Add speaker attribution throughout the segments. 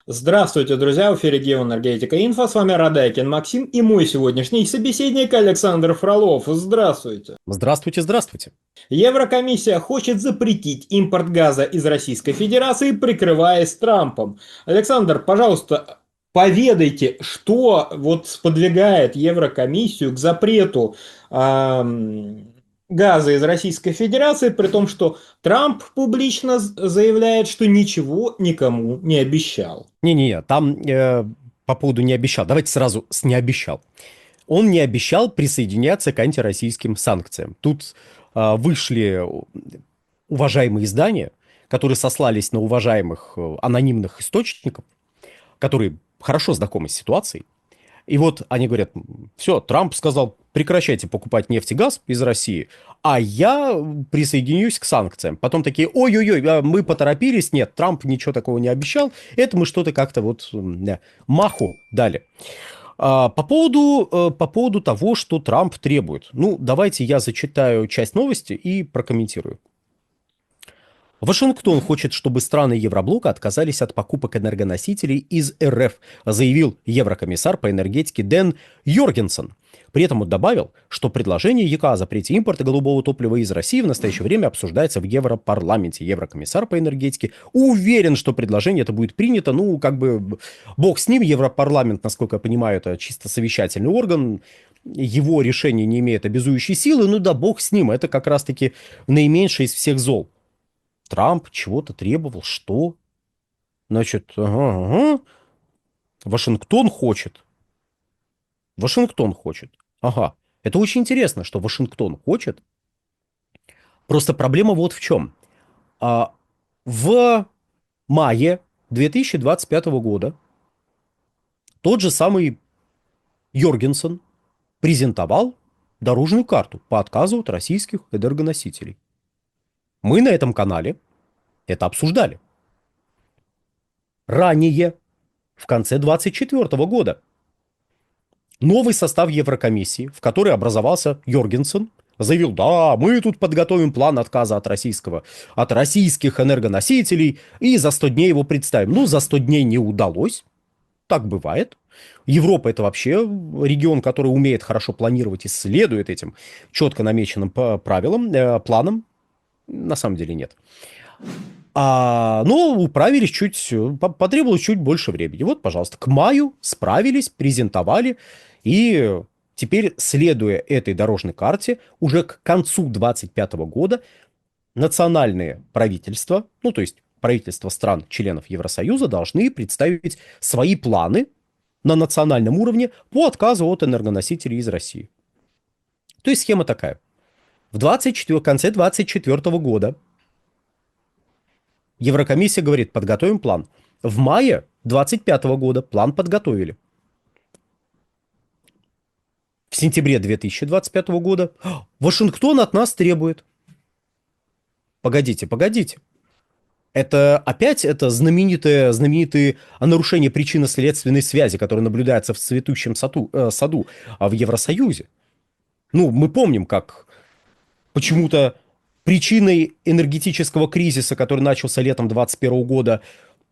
Speaker 1: Здравствуйте, друзья! В эфире Геоэнергетика Инфо. С вами Радайкин Максим и мой сегодняшний собеседник Александр Фролов. Здравствуйте!
Speaker 2: Здравствуйте, здравствуйте.
Speaker 1: Еврокомиссия хочет запретить импорт газа из Российской Федерации, прикрываясь Трампом. Александр, пожалуйста, поведайте, что вот сподвигает Еврокомиссию к запрету газа из Российской Федерации, при том, что Трамп публично заявляет, что ничего никому не обещал.
Speaker 2: Не-не-не, там по поводу не обещал. Давайте сразу с не обещал. Он не обещал присоединяться к антироссийским санкциям. Тут вышли уважаемые издания, которые сослались на уважаемых анонимных источников, которые хорошо знакомы с ситуацией. И вот они говорят, все, Трамп сказал, прекращайте покупать нефть и газ из России, а я присоединюсь к санкциям. Потом такие, ой-ой-ой, мы поторопились, нет, Трамп ничего такого не обещал, это мы что-то как-то вот маху дали. По поводу того, что Трамп требует. Ну, давайте я зачитаю часть новости и прокомментирую. Вашингтон хочет, чтобы страны Евроблока отказались от покупок энергоносителей из РФ, заявил еврокомиссар по энергетике Дэн Йоргенсен. При этом он добавил, что предложение ЕК о запрете импорта голубого топлива из России в настоящее время обсуждается в Европарламенте. Еврокомиссар по энергетике уверен, что предложение это будет принято. Ну, как бы, бог с ним, Европарламент, насколько я понимаю, это чисто совещательный орган. Его решение не имеет обязующей силы. Ну да, бог с ним, это как раз-таки наименьшее из всех зол. Трамп чего-то требовал, что? Значит, ага. Вашингтон хочет. Вашингтон хочет. Ага. Это очень интересно, что Вашингтон хочет. Просто проблема вот в чем. А, в мае 2025 года тот же самый Йоргенсен презентовал дорожную карту по отказу от российских энергоносителей. Мы на этом канале это обсуждали. Ранее, в конце 2024 года, новый состав Еврокомиссии, в который образовался Йоргенсен, заявил, да, мы тут подготовим план отказа от российских энергоносителей и за 100 дней его представим. Ну, за 100 дней не удалось, так бывает. Европа это вообще регион, который умеет хорошо планировать и следует этим четко намеченным правилам, планам. На самом деле нет. Но управились потребовалось чуть больше времени. Вот, пожалуйста, к маю справились, презентовали, и теперь, следуя этой дорожной карте, уже к концу 2025 года национальные правительства, ну, то есть правительства стран-членов Евросоюза, должны представить свои планы на национальном уровне по отказу от энергоносителей из России. То есть схема такая. В конце 2024 года Еврокомиссия говорит, подготовим план. В мае 2025 года план подготовили. В сентябре 2025 года Вашингтон от нас требует. Погодите. Это знаменитые нарушения причинно-следственной связи, которые наблюдаются в цветущем саду в Евросоюзе. Ну, мы помним, как почему-то причиной энергетического кризиса, который начался летом 2021 года,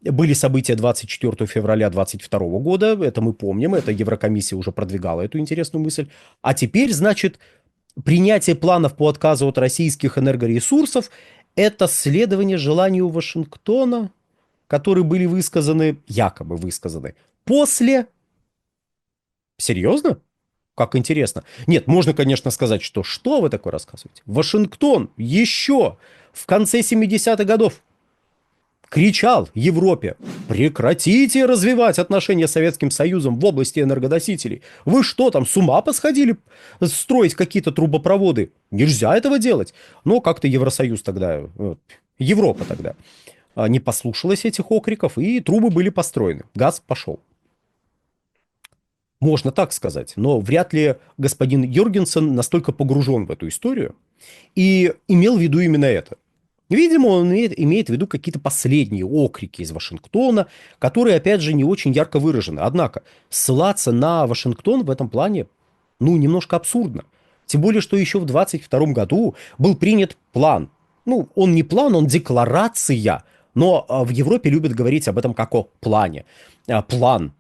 Speaker 2: были события 24 февраля 2022 года, это мы помним, это Еврокомиссия уже продвигала эту интересную мысль. А теперь, значит, принятие планов по отказу от российских энергоресурсов – это следование желанию Вашингтона, которые были высказаны, якобы высказаны, после... Серьезно? Как интересно. Нет, можно, конечно, сказать, что вы такое рассказываете? Вашингтон еще в конце 70-х годов кричал Европе: прекратите развивать отношения с Советским Союзом в области энергоносителей. Вы что там, с ума посходили строить какие-то трубопроводы? Нельзя этого делать. Но как-то Евросоюз тогда, Европа тогда не послушалась этих окриков, и трубы были построены. Газ пошел. Можно так сказать, но вряд ли господин Йоргенсен настолько погружен в эту историю и имел в виду именно это. Видимо, он имеет в виду какие-то последние окрики из Вашингтона, которые, опять же, не очень ярко выражены. Однако, ссылаться на Вашингтон в этом плане, ну, немножко абсурдно. Тем более, что еще в 2022 году был принят план. Ну, он не план, он декларация Но в Европе любят говорить об этом как о плане. План,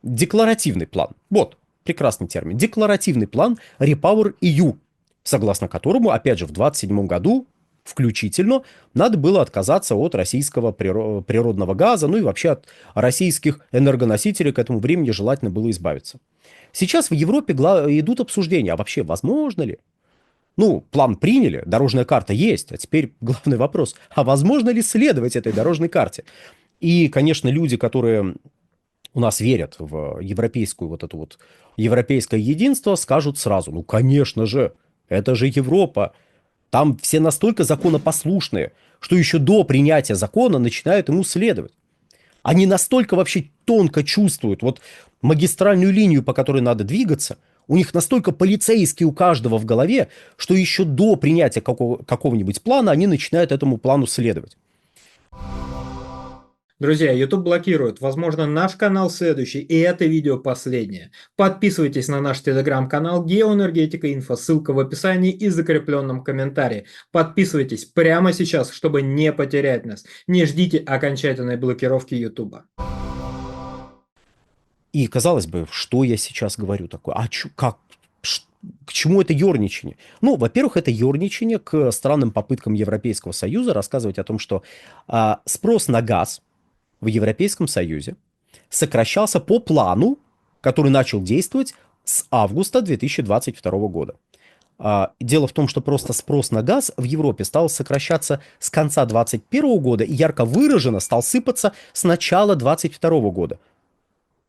Speaker 2: декларативный план. Вот, прекрасный термин. Декларативный план Repower EU, согласно которому, опять же, в 2027 году включительно, надо было отказаться от российского природного газа, ну и вообще от российских энергоносителей к этому времени желательно было избавиться. Сейчас в Европе идут обсуждения, а вообще возможно ли? Ну, план приняли, дорожная карта есть, а теперь главный вопрос, а возможно ли следовать этой дорожной карте? И, конечно, люди, которые у нас верят в европейскую вот это вот европейское единство, скажут сразу, ну, конечно же, это же Европа, там все настолько законопослушные, что еще до принятия закона начинают ему следовать. Они настолько вообще тонко чувствуют вот магистральную линию, по которой надо двигаться, у них настолько полицейские у каждого в голове, что еще до принятия какого-нибудь плана они начинают этому плану следовать.
Speaker 1: Друзья, YouTube блокирует. Возможно, наш канал следующий, и это видео последнее. Подписывайтесь на наш телеграм-канал Геоэнергетика Инфо, ссылка в описании и закрепленном комментарии. Подписывайтесь прямо сейчас, чтобы не потерять нас. Не ждите окончательной блокировки YouTube.
Speaker 2: И казалось бы, что я сейчас говорю такое? К чему это ерничание? Ну, во-первых, это ерничание к странным попыткам Европейского Союза рассказывать о том, что спрос на газ в Европейском Союзе сокращался по плану, который начал действовать с августа 2022 года. Дело в том, что просто спрос на газ в Европе стал сокращаться с конца 2021 года и ярко выраженно стал сыпаться с начала 2022 года.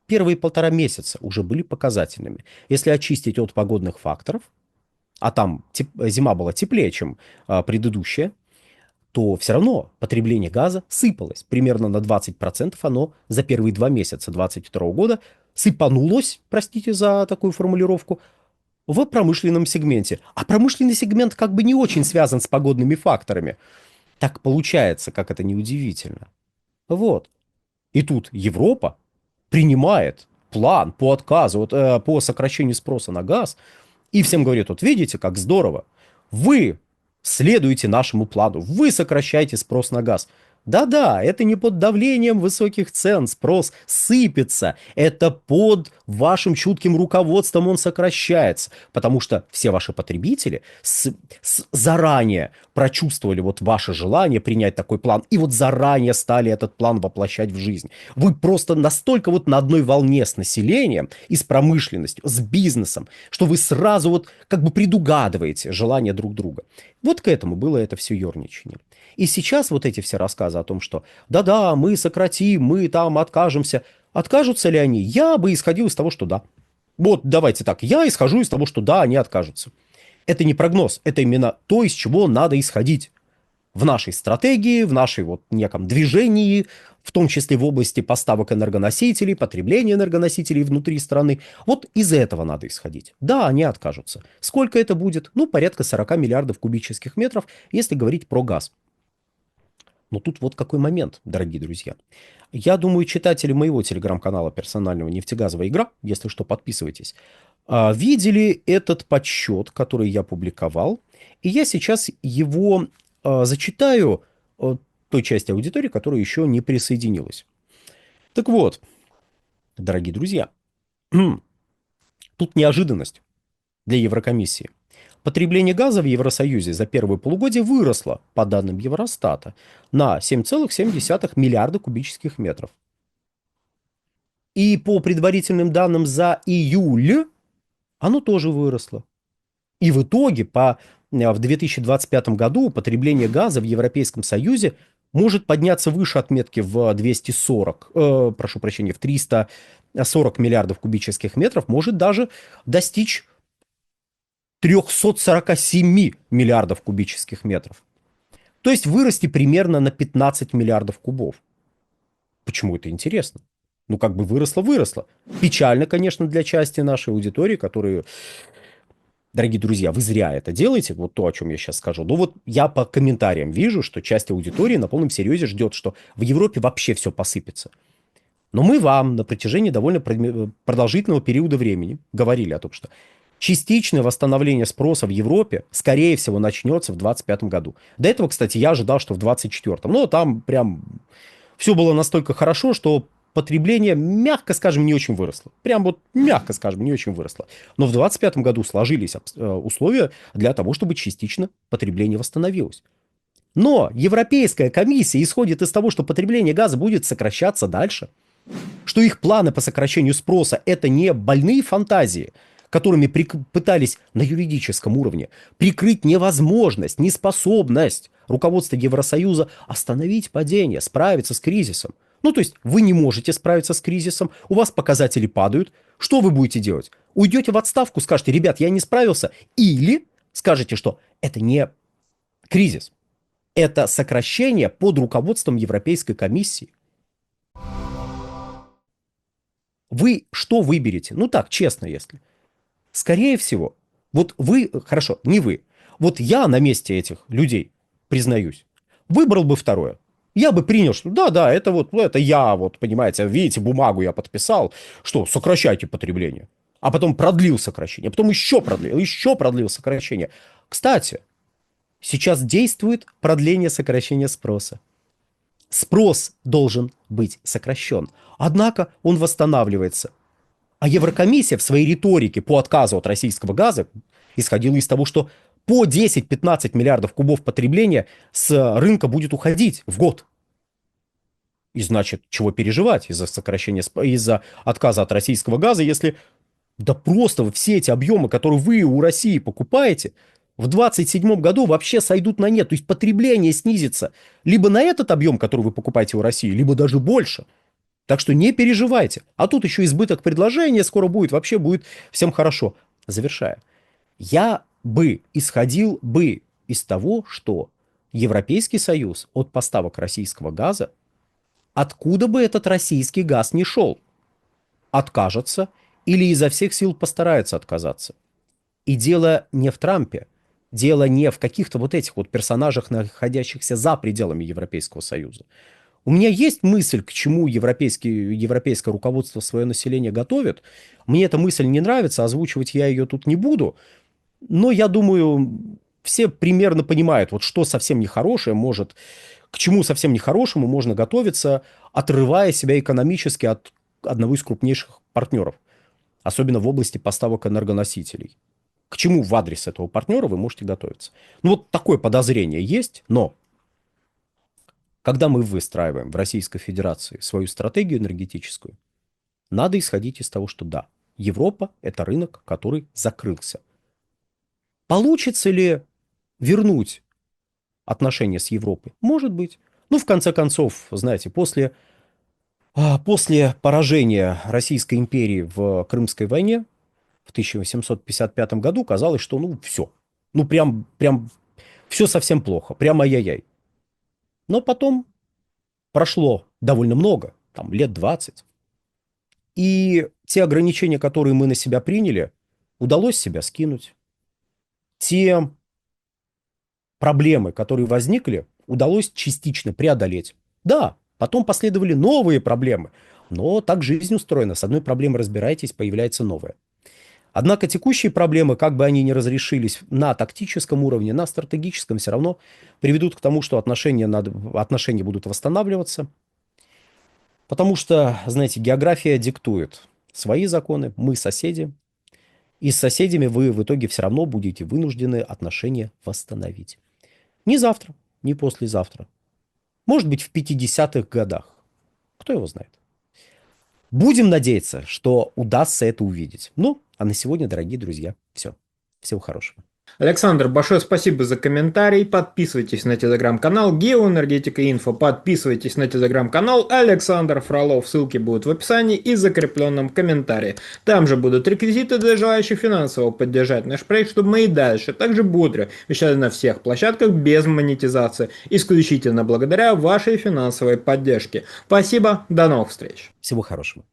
Speaker 2: Первые 1,5 месяца уже были показательными. Если очистить от погодных факторов, а там зима была теплее, чем предыдущая, то все равно потребление газа сыпалось. Примерно на 20% оно за первые 2 месяца 2022 года сыпанулось, простите за такую формулировку, в промышленном сегменте. А промышленный сегмент как бы не очень связан с погодными факторами. Так получается, как это неудивительно. Вот. И тут Европа принимает план по отказу, по сокращению спроса на газ, и всем говорит, вот видите, как здорово, вы следуете нашему плану, вы сокращаете спрос на газ. Да-да, это не под давлением высоких цен спрос сыпется, это под вашим чутким руководством он сокращается, потому что все ваши потребители заранее прочувствовали вот ваше желание принять такой план, и вот заранее стали этот план воплощать в жизнь. Вы просто настолько вот на одной волне с населением и с промышленностью, с бизнесом, что вы сразу вот как бы предугадываете желания друг друга. Вот к этому было это все ерничание. И сейчас вот эти все рассказы о том, что да-да, мы сократим, мы там откажемся. Откажутся ли они? Я бы исходил из того, что да. Вот давайте так, я исхожу из того, что да, они откажутся. Это не прогноз, это именно то, из чего надо исходить. В нашей стратегии, в нашей вот неком движении, в том числе в области поставок энергоносителей, потребления энергоносителей внутри страны. Вот из этого надо исходить. Да, они откажутся. Сколько это будет? Ну, порядка 40 миллиардов кубических метров, если говорить про газ. Но тут вот какой момент, дорогие друзья. Я думаю, читатели моего телеграм-канала персонального «Нефтегазовая игра», если что, подписывайтесь, видели этот подсчет, который я публиковал. И я сейчас его зачитаю той части аудитории, которая еще не присоединилась. Так вот, дорогие друзья, тут неожиданность для Еврокомиссии. Потребление газа в Евросоюзе за первое полугодие выросло, по данным Евростата, на 7,7 миллиарда кубических метров. И по предварительным данным за июль оно тоже выросло. И в итоге в 2025 году потребление газа в Европейском Союзе может подняться выше отметки в 340 миллиардов кубических метров, может даже достичь 347 миллиардов кубических метров. То есть вырасти примерно на 15 миллиардов кубов. Почему это интересно? Ну, как бы выросло. Печально, конечно, для части нашей аудитории, которые... Дорогие друзья, вы зря это делаете, вот то, о чем я сейчас скажу. Но вот я по комментариям вижу, что часть аудитории на полном серьезе ждет, что в Европе вообще все посыпется. Но мы вам на протяжении довольно продолжительного периода времени говорили о том, что Частичное восстановление спроса в Европе, скорее всего, начнется в 2025 году. До этого, кстати, я ожидал, что в 2024. Но там прям все было настолько хорошо, что потребление, мягко скажем, не очень выросло. Прям вот, мягко скажем, не очень выросло. Но в 2025 году сложились условия для того, чтобы частично потребление восстановилось. Но Европейская комиссия исходит из того, что потребление газа будет сокращаться дальше, что их планы по сокращению спроса – это не больные фантазии, которыми пытались на юридическом уровне прикрыть невозможность, неспособность руководства Евросоюза остановить падение, справиться с кризисом. Ну, то есть вы не можете справиться с кризисом, у вас показатели падают. Что вы будете делать? Уйдете в отставку, скажете: ребят, я не справился. Или скажете, что это не кризис, это сокращение под руководством Европейской комиссии. Вы что выберете? Ну так, честно, если. Скорее всего, вот вы, хорошо, не вы, вот я на месте этих людей, признаюсь, выбрал бы второе. Я бы принял, что да, это вот, это я, вот, понимаете, видите, бумагу я подписал, что сокращайте потребление. А потом продлил сокращение, а потом еще продлил сокращение. Кстати, сейчас действует продление сокращения спроса. Спрос должен быть сокращен, однако он восстанавливается. А Еврокомиссия в своей риторике по отказу от российского газа исходила из того, что по 10-15 миллиардов кубов потребления с рынка будет уходить в год. И значит, чего переживать из-за сокращения, из-за отказа от российского газа, если да просто все эти объемы, которые вы у России покупаете, в 2027 году вообще сойдут на нет. То есть потребление снизится либо на этот объем, который вы покупаете у России, либо даже больше. Так что не переживайте. А тут еще избыток предложения скоро будет. Вообще будет всем хорошо. Завершая. Я бы исходил бы из того, что Европейский Союз от поставок российского газа, откуда бы этот российский газ ни шел, откажется или изо всех сил постарается отказаться. И дело не в Трампе, дело не в каких-то вот этих вот персонажах, находящихся за пределами Европейского Союза. У меня есть мысль, к чему европейское руководство свое население готовит. Мне эта мысль не нравится, озвучивать я ее тут не буду. Но я думаю, все примерно понимают, вот что совсем нехорошее может, к чему совсем нехорошему можно готовиться, отрывая себя экономически от одного из крупнейших партнеров, особенно в области поставок энергоносителей. К чему в адрес этого партнера вы можете готовиться? Ну вот такое подозрение есть, но когда мы выстраиваем в Российской Федерации свою стратегию энергетическую, надо исходить из того, что да, Европа – это рынок, который закрылся. Получится ли вернуть отношения с Европой? Может быть. Ну, в конце концов, знаете, после поражения Российской империи в Крымской войне в 1855 году казалось, что ну все. Ну прям все совсем плохо, прям ай-яй-яй. Но потом прошло довольно много, там лет 20. И те ограничения, которые мы на себя приняли, удалось себя скинуть. Те проблемы, которые возникли, удалось частично преодолеть. Да, потом последовали новые проблемы, но так жизнь устроена. С одной проблемой разбираетесь, появляется новая. Однако текущие проблемы, как бы они ни разрешились на тактическом уровне, на стратегическом, все равно приведут к тому, что отношения будут восстанавливаться. Потому что, знаете, география диктует свои законы, мы соседи. И с соседями вы в итоге все равно будете вынуждены отношения восстановить. Не завтра, не послезавтра. Может быть, в 50-х годах. Кто его знает. Будем надеяться, что удастся это увидеть. Ну, а на сегодня, дорогие друзья, все. Всего хорошего.
Speaker 1: Александр, большое спасибо за комментарий. Подписывайтесь на телеграм-канал Геоэнергетика Инфо. Подписывайтесь на телеграм-канал Александр Фролов. Ссылки будут в описании и закрепленном комментарии. Там же будут реквизиты для желающих финансово поддержать наш проект, чтобы мы и дальше также бодро вещали на всех площадках без монетизации. Исключительно благодаря вашей финансовой поддержке. Спасибо, до новых встреч.
Speaker 2: Всего хорошего.